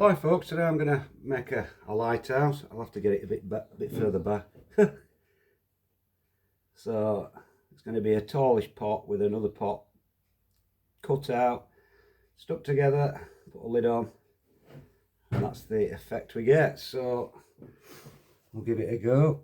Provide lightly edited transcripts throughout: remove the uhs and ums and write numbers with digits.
Hi folks, today I'm going to make a lighthouse. I'll have to get it a bit further back. So it's going to be a tallish pot with another pot cut out, stuck together, put a lid on, and that's the effect we get. So we'll give it a go.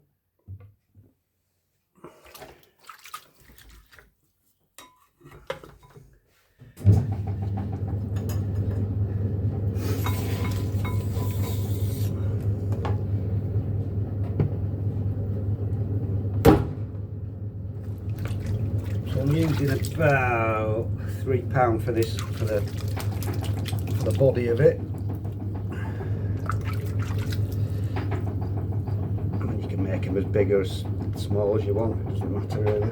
I'm using about £3 for this, for the body of it. And you can make them as big or as small as you want, it doesn't matter really.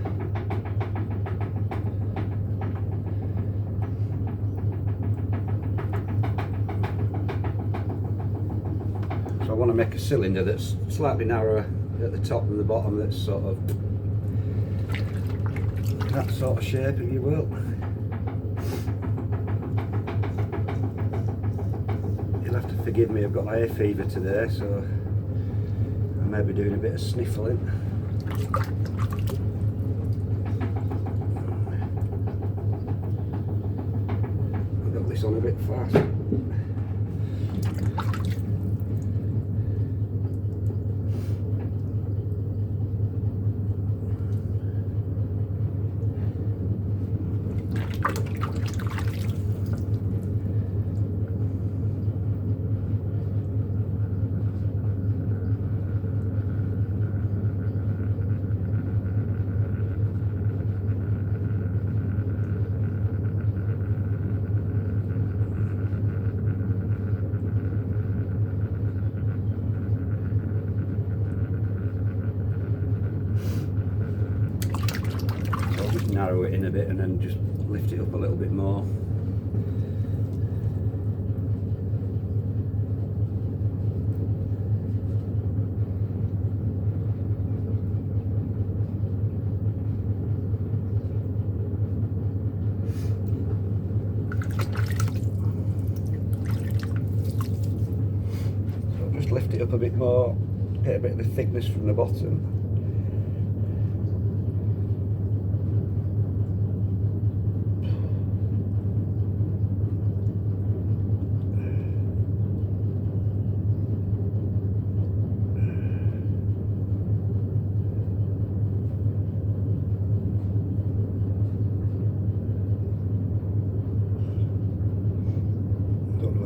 So I want to make a cylinder that's slightly narrower at the top than the bottom, that's sort of that sort of shape, if you will. You'll have to forgive me, I've got hay fever today, so I may be doing a bit of sniffling. I got this on a bit fast. Narrow it in a bit and then just lift it up a little bit more. So I'll just lift it up a bit more, get a bit of the thickness from the bottom.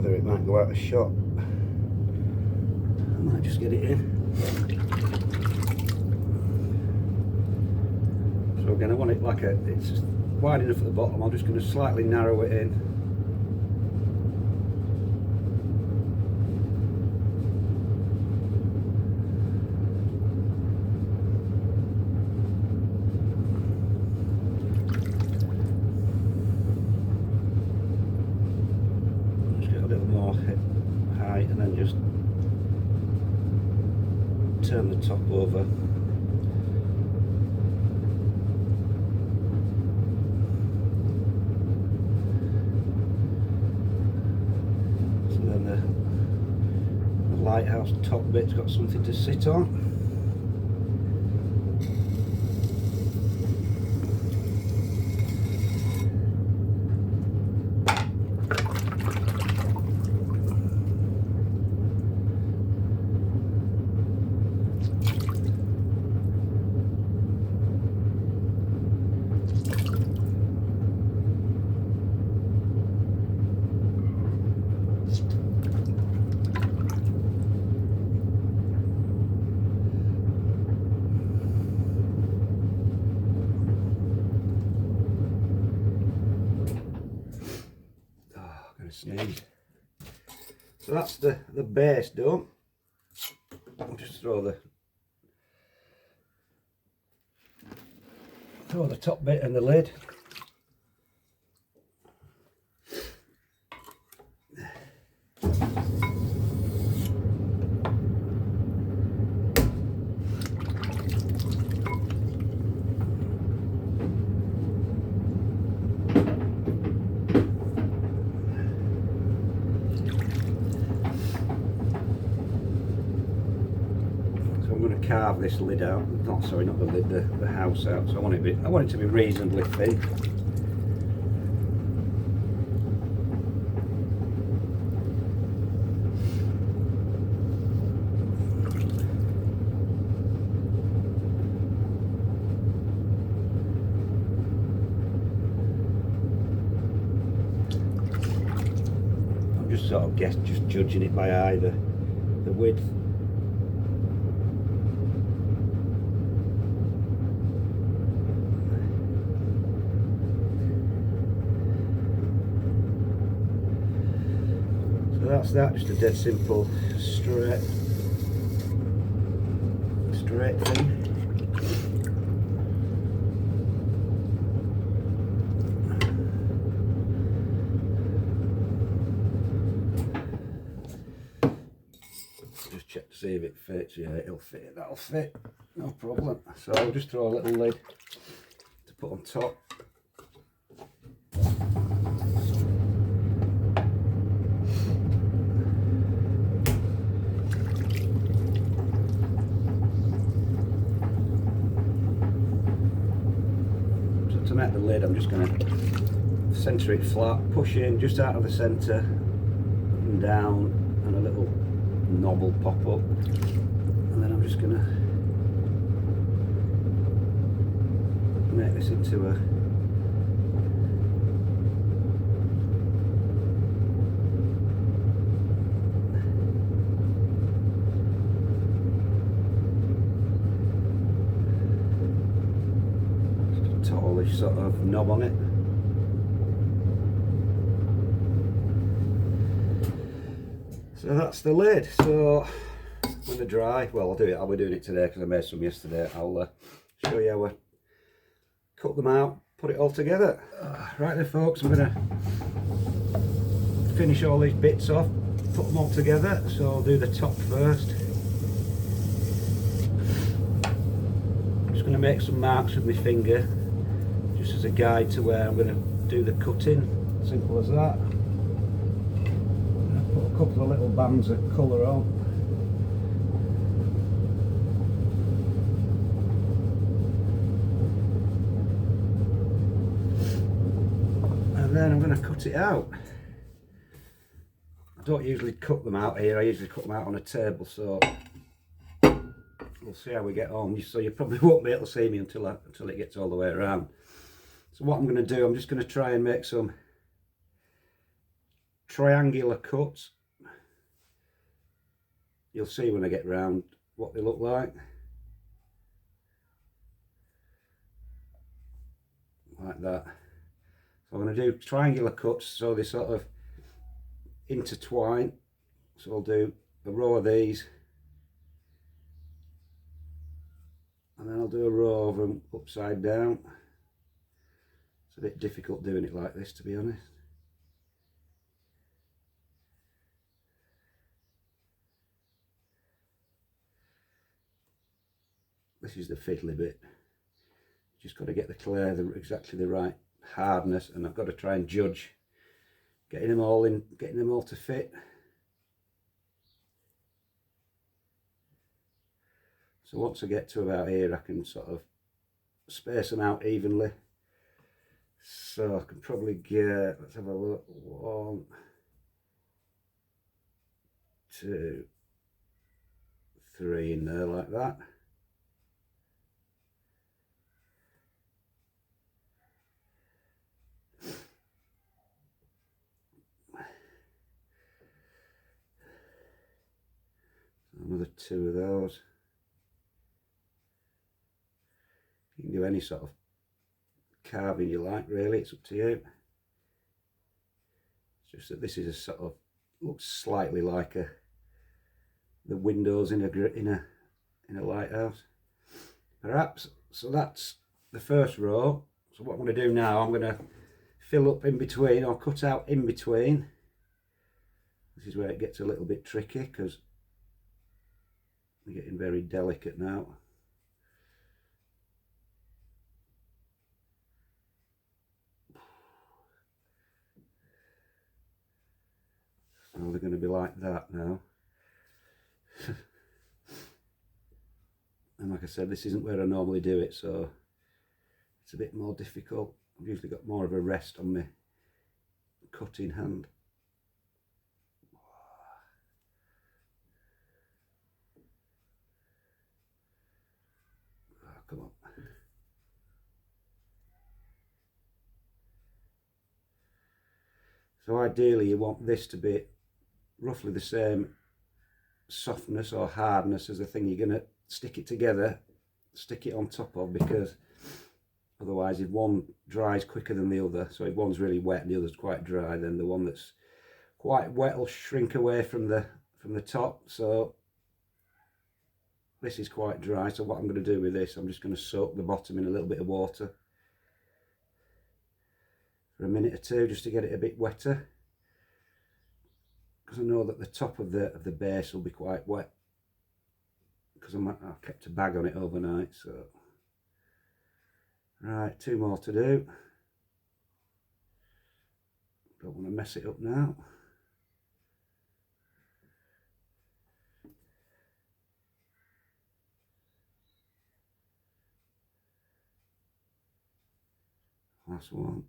It might go out of shot. I might just get it in. So again, I want it like it's wide enough at the bottom. I'm just going to slightly narrow it in. And then just turn the top over. So then the lighthouse top bit's got something to sit on. Sneeze. So that's the base done. I'll just throw the top bit and the lid. to carve this lid out. Not sorry, not the lid, the house out. So I want it to be reasonably thin. I'm just sort of just judging it by eye, the width. That's that, just a dead simple straight thing. Just check to see if it fits. Yeah, it'll fit, that'll fit, no problem. So I'll just throw a little lid to put on top. To make the lid, I'm just going to centre it flat, push in just out of the centre and down, and a little knob will pop up, and then I'm just going to make this into a tallish sort of knob on it. So that's the lid. So when they're dry, well, I'll be doing it today because I made some yesterday. I'll show you how I cut them out, put it all together. Right then folks, I'm going to finish all these bits off, put them all together. So I'll do the top first. I'm just going to make some marks with my finger, just as a guide to where I'm going to do the cutting. Simple as that. Put a couple of little bands of colour on. And then I'm going to cut it out. I don't usually cut them out here, I usually cut them out on a table, so we'll see how we get on. So you probably won't be able to see me until it gets all the way around. So what I'm going to do, I'm just going to try and make some triangular cuts. You'll see when I get round what they look like. Like that. So I'm going to do triangular cuts so they sort of intertwine. So I'll do a row of these, and then I'll do a row of them upside down. It's a bit difficult doing it like this, to be honest. This is the fiddly bit. Just got to get the clay exactly the right hardness, and I've got to try and judge getting them all in, getting them all to fit. So once I get to about here, I can sort of space them out evenly. So I can probably get, let's have a look, 1, 2, 3 in there like that. Another 2 of those. You can do any sort of carving you like, really, it's up to you. It's just that this is a sort of, looks slightly like the windows in a lighthouse, perhaps. So that's the first row. So what I'm going to do now, I'm going to fill up in between, or cut out in between. This is where it gets a little bit tricky because we're getting very delicate now. So they're going to be like that now. said, this isn't where I normally do it, so it's a bit more difficult. I've usually got more of a rest on my cutting hand. Oh, come on. So ideally you want this to be roughly the same softness or hardness as the thing you're going to stick it together, stick it on top of, because otherwise if one dries quicker than the other, so if one's really wet and the other's quite dry, then the one that's quite wet will shrink away from the top. So this is quite dry, so what I'm going to do with this, I'm just going to soak the bottom in a little bit of water for a minute or two, just to get it a bit wetter, because I know that the top of the base will be quite wet, because I've kept a bag on it overnight. So right, 2 more to do. Don't want to mess it up now. Last one.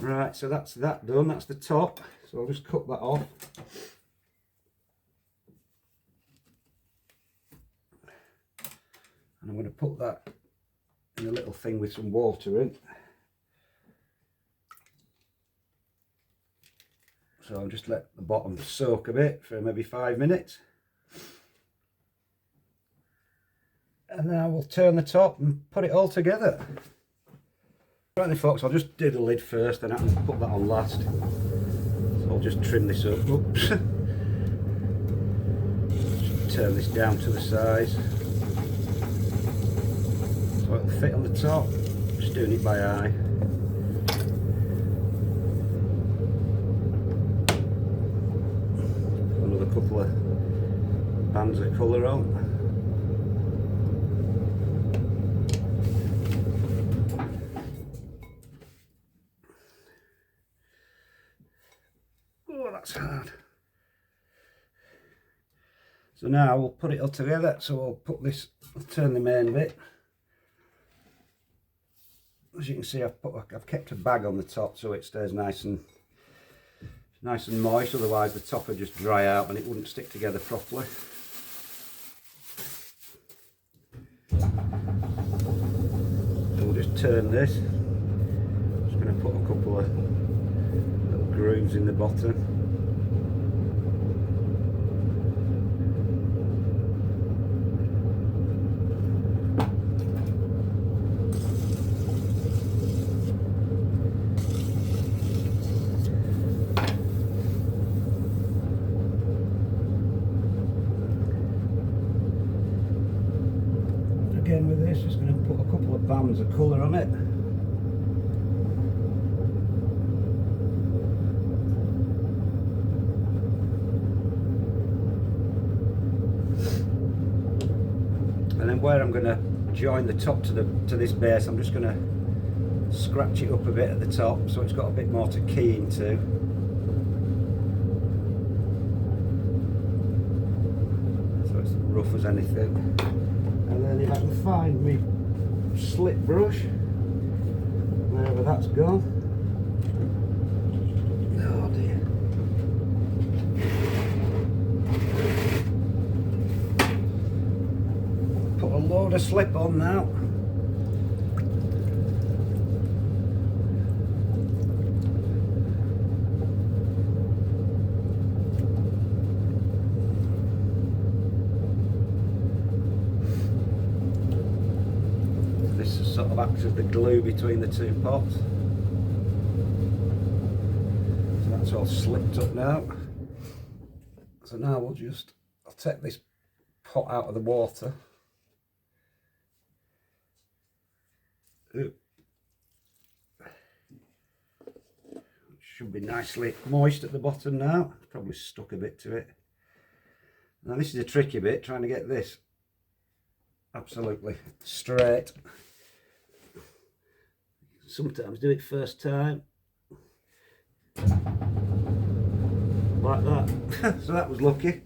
Right, so that's that done. That's the top. So I'll just cut that off. And I'm going to put that in a little thing with some water in. So I'll just let the bottom soak a bit for maybe 5 minutes. And then I will turn the top and put it all together. Right then folks, I'll just do the lid first, then I can put that on last. So I'll just trim this up. Oops. Just turn this down to the size, so it'll fit on the top. Just doing it by eye. Put another couple of bands of colour on. That's hard. So now we'll put it all together. So I'll put this, I'll turn the main bit. As you can see, I've kept a bag on the top so it stays nice and moist, otherwise the top would just dry out and it wouldn't stick together properly. So we'll just turn this. Just going to put a couple of little grooves in the bottom. Again with this, just going to put a couple of bands of colour on it. And then where I'm going to join the top to this base, I'm just going to scratch it up a bit at the top so it's got a bit more to key into. So it's rough as anything. And then if I can find me slip brush, wherever that's gone. Oh dear. Put a load of slip on now. Sort of acts as the glue between the two pots. So that's all slipped up now. So now I'll take this pot out of the water. It should be nicely moist at the bottom now. Probably stuck a bit to it. Now this is a tricky bit, trying to get this absolutely straight. Sometimes do it first time. A like that. So that was lucky.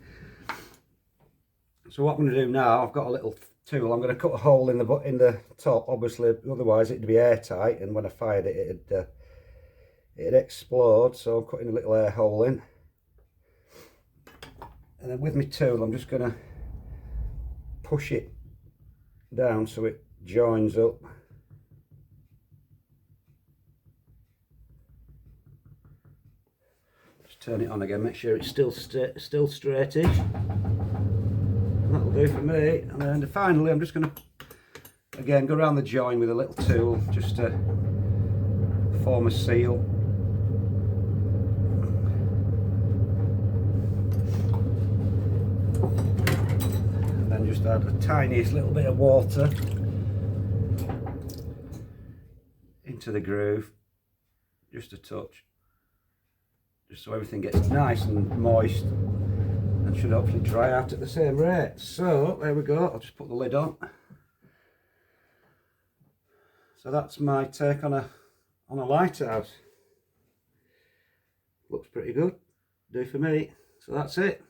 So what I'm going to do now, I've got a little tool. I'm going to cut a hole in the top. Obviously, otherwise it'd be airtight, and when I fired it, it'd explode. So I'm cutting a little air hole in, and then with my tool, I'm just going to push it down so it joins up. Just turn it on again. Make sure it's still straightish. That'll do for me. And then finally I'm just going to again go around the join with a little tool just to form a seal. And then just add a tiniest little bit of water into the groove, just a touch, just so everything gets nice and moist. Should hopefully dry out at the same rate. So there we go. I'll just put the lid on. So that's my take on a lighthouse. Looks pretty good. Do for me. So that's it.